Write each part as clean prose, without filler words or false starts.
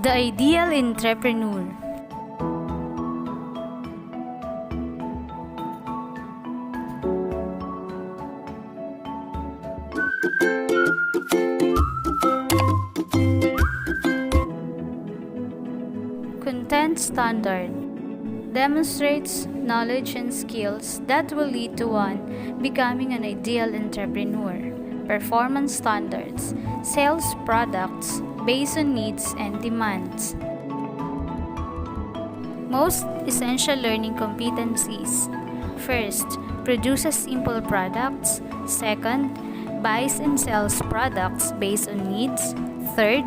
The ideal entrepreneur. Content standard demonstrates knowledge and skills that will lead to one becoming an ideal entrepreneur. Performance standards sells products based on needs and demands. Most essential learning competencies. First, produces simple products. Second, buys and sells products based on needs. Third,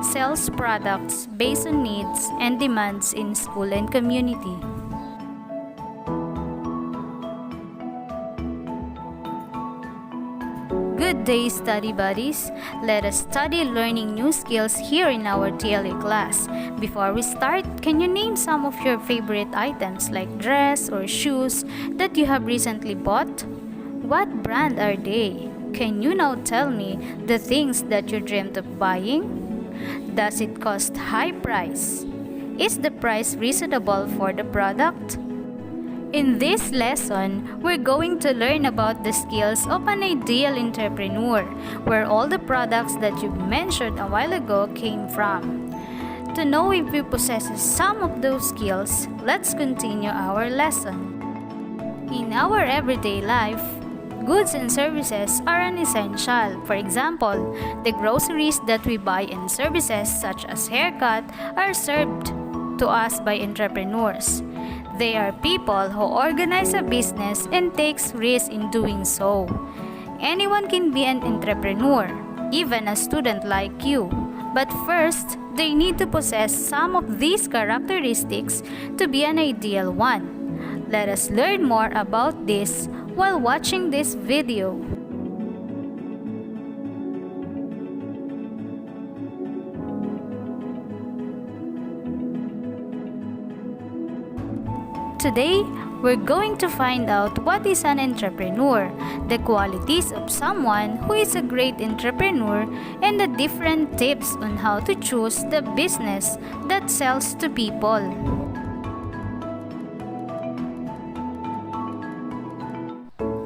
sells products based on needs and demands in school and community. Good day, study buddies! Let us study learning new skills here in our TLE class. Before we start, can you name some of your favorite items like dress or shoes that you have recently bought? What brand are they? Can you now tell me the things that you dreamt of buying? Does it cost high price? Is the price reasonable for the product? In this lesson, we're going to learn about the skills of an ideal entrepreneur, where all the products that you mentioned a while ago came from. To know if we possess some of those skills, let's continue our lesson. In our everyday life, goods and services are an essential. For example, the groceries that we buy and services such as haircut are served to us by entrepreneurs. They are people who organize a business and takes risks in doing so. Anyone can be an entrepreneur, even a student like you. But first, they need to possess some of these characteristics to be an ideal one. Let us learn more about this while watching this video. Today, we're going to find out what is an entrepreneur, the qualities of someone who is a great entrepreneur, and the different tips on how to choose the business that sells to people.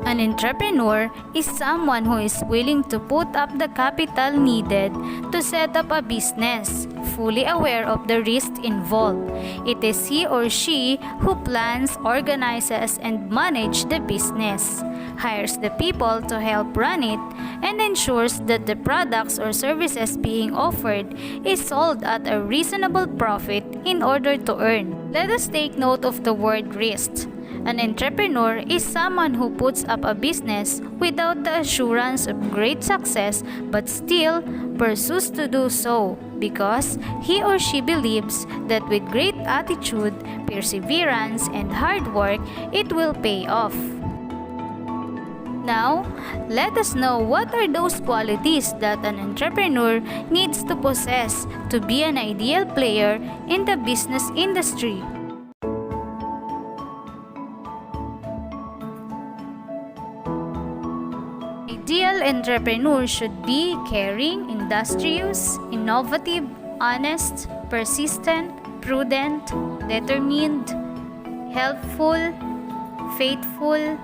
An entrepreneur is someone who is willing to put up the capital needed to set up a business, fully aware of the risks involved. It is he or she who plans, organizes, and manages the business, hires the people to help run it, and ensures that the products or services being offered is sold at a reasonable profit in order to earn. Let us take note of the word risk. An entrepreneur is someone who puts up a business without the assurance of great success but still pursues to do so because he or she believes that with great attitude, perseverance, and hard work, it will pay off. Now, let us know what are those qualities that an entrepreneur needs to possess to be an ideal player in the business industry. Ideal entrepreneur should be caring, industrious, innovative, honest, persistent, prudent, determined, helpful, faithful,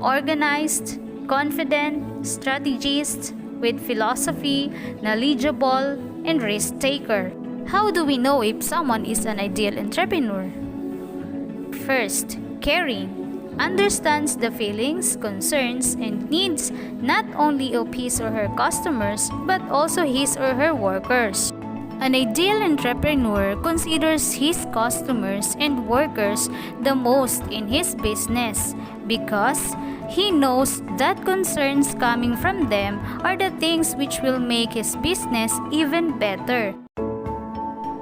organized, confident, strategist, with philosophy, knowledgeable, and risk taker. How do we know if someone is an ideal entrepreneur? First, caring. Understands the feelings, concerns, and needs not only of his or her customers but also his or her workers. An ideal entrepreneur considers his customers and workers the most in his business because he knows that concerns coming from them are the things which will make his business even better.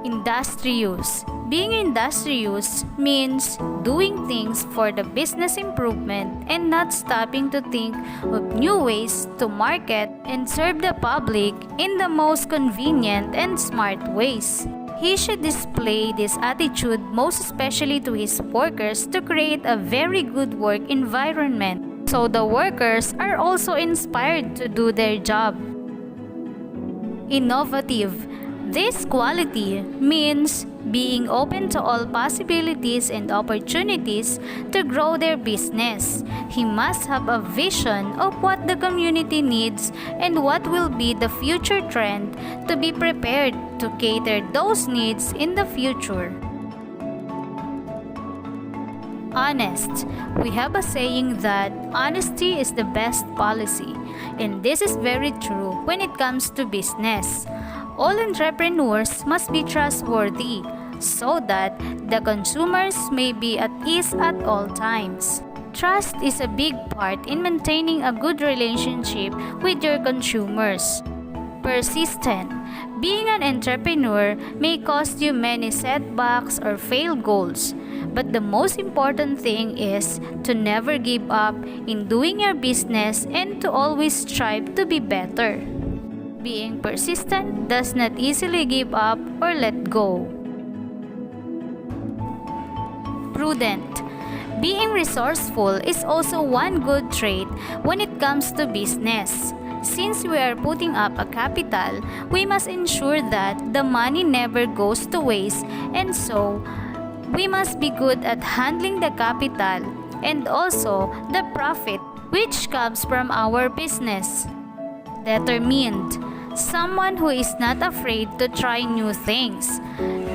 Industrious. Being industrious means doing things for the business improvement and not stopping to think of new ways to market and serve the public in the most convenient and smart ways. He should display this attitude most especially to his workers to create a very good work environment, so the workers are also inspired to do their job. Innovative. This quality means being open to all possibilities and opportunities to grow their business. He must have a vision of what the community needs and what will be the future trend to be prepared to cater those needs in the future. Honest. We have a saying that honesty is the best policy, and this is very true when it comes to business. All entrepreneurs must be trustworthy so that the consumers may be at ease at all times. Trust is a big part in maintaining a good relationship with your consumers. Persistent. Being an entrepreneur may cost you many setbacks or failed goals, but the most important thing is to never give up in doing your business and to always strive to be better. Being persistent does not easily give up or let go. Prudent. Being resourceful is also one good trait when it comes to business. Since we are putting up a capital, we must ensure that the money never goes to waste, and so we must be good at handling the capital and also the profit which comes from our business. Determined. Someone who is not afraid to try new things,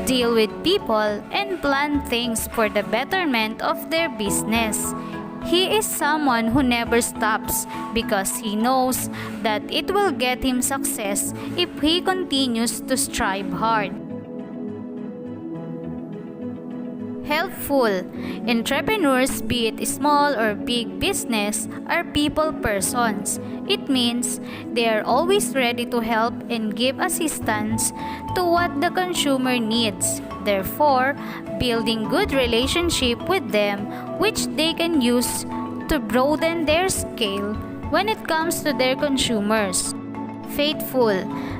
deal with people, and plan things for the betterment of their business. He is someone who never stops because he knows that it will get him success if he continues to strive hard. Helpful. Entrepreneurs, be it small or big business, are people persons. It means they are always ready to help and give assistance to what the consumer needs. Therefore, building good relationship with them which they can use to broaden their scale when it comes to their consumers. Faithful.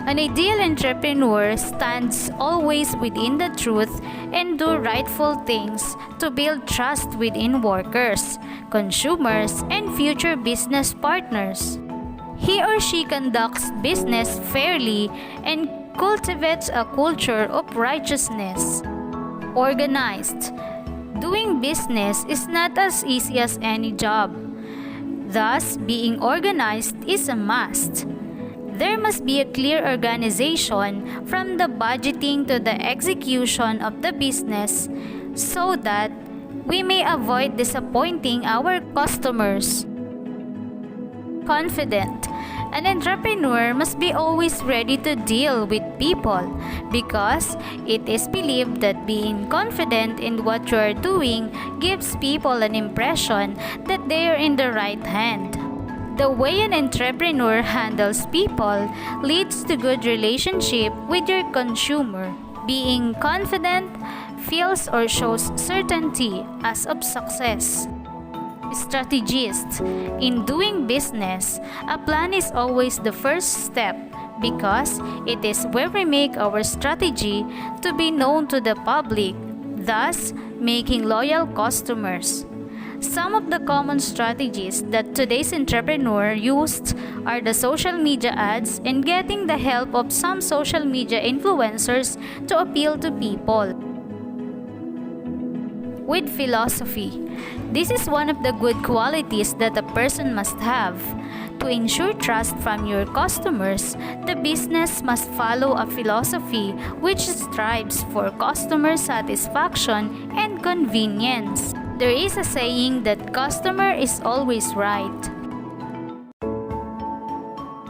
An ideal entrepreneur stands always within the truth and do rightful things to build trust within workers, consumers, and future business partners. He or she conducts business fairly and cultivates a culture of righteousness. Organized. Doing business is not as easy as any job. Thus, being organized is a must. There must be a clear organization from the budgeting to the execution of the business so that we may avoid disappointing our customers. Confident. An entrepreneur must be always ready to deal with people because it is believed that being confident in what you are doing gives people an impression that they are in the right hand. The way an entrepreneur handles people leads to good relationship with your consumer. Being confident feels or shows certainty as of success. Strategist. In doing business, a plan is always the first step because it is where we make our strategy to be known to the public, thus making loyal customers. Some of the common strategies that today's entrepreneur used are the social media ads and getting the help of some social media influencers to appeal to people. With philosophy. This is one of the good qualities that a person must have. To ensure trust from your customers, the business must follow a philosophy which strives for customer satisfaction and convenience. There is a saying that customer is always right.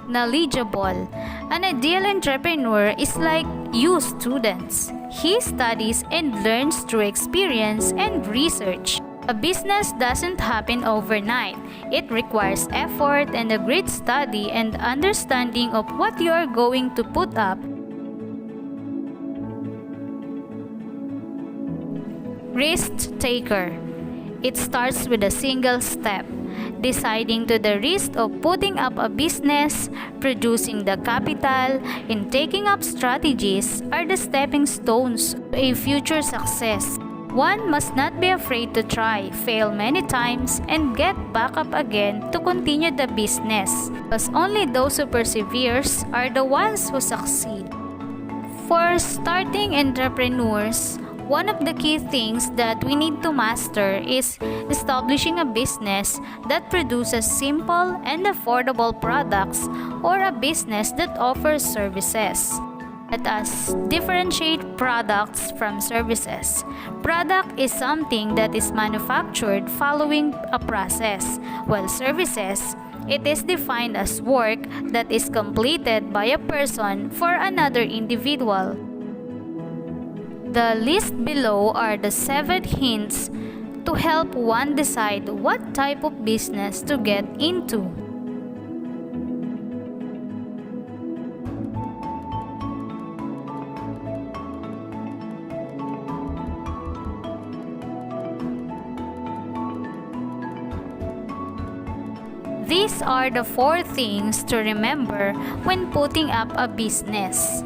Knowledgeable. An ideal entrepreneur is like you students. He studies and learns through experience and research. A business doesn't happen overnight. It requires effort and a great study and understanding of what you are going to put up. Risk taker. It starts with a single step. Deciding to the risk of putting up a business, producing the capital, and taking up strategies are the stepping stones to a future success. One must not be afraid to try, fail many times, and get back up again to continue the business, because only those who perseveres are the ones who succeed. For starting entrepreneurs, one of the key things that we need to master is establishing a business that produces simple and affordable products or a business that offers services. Let us differentiate products from services. Product is something that is manufactured following a process, while services, it is defined as work that is completed by a person for another individual. The list below are the 7 hints to help one decide what type of business to get into. These are the 4 things to remember when putting up a business.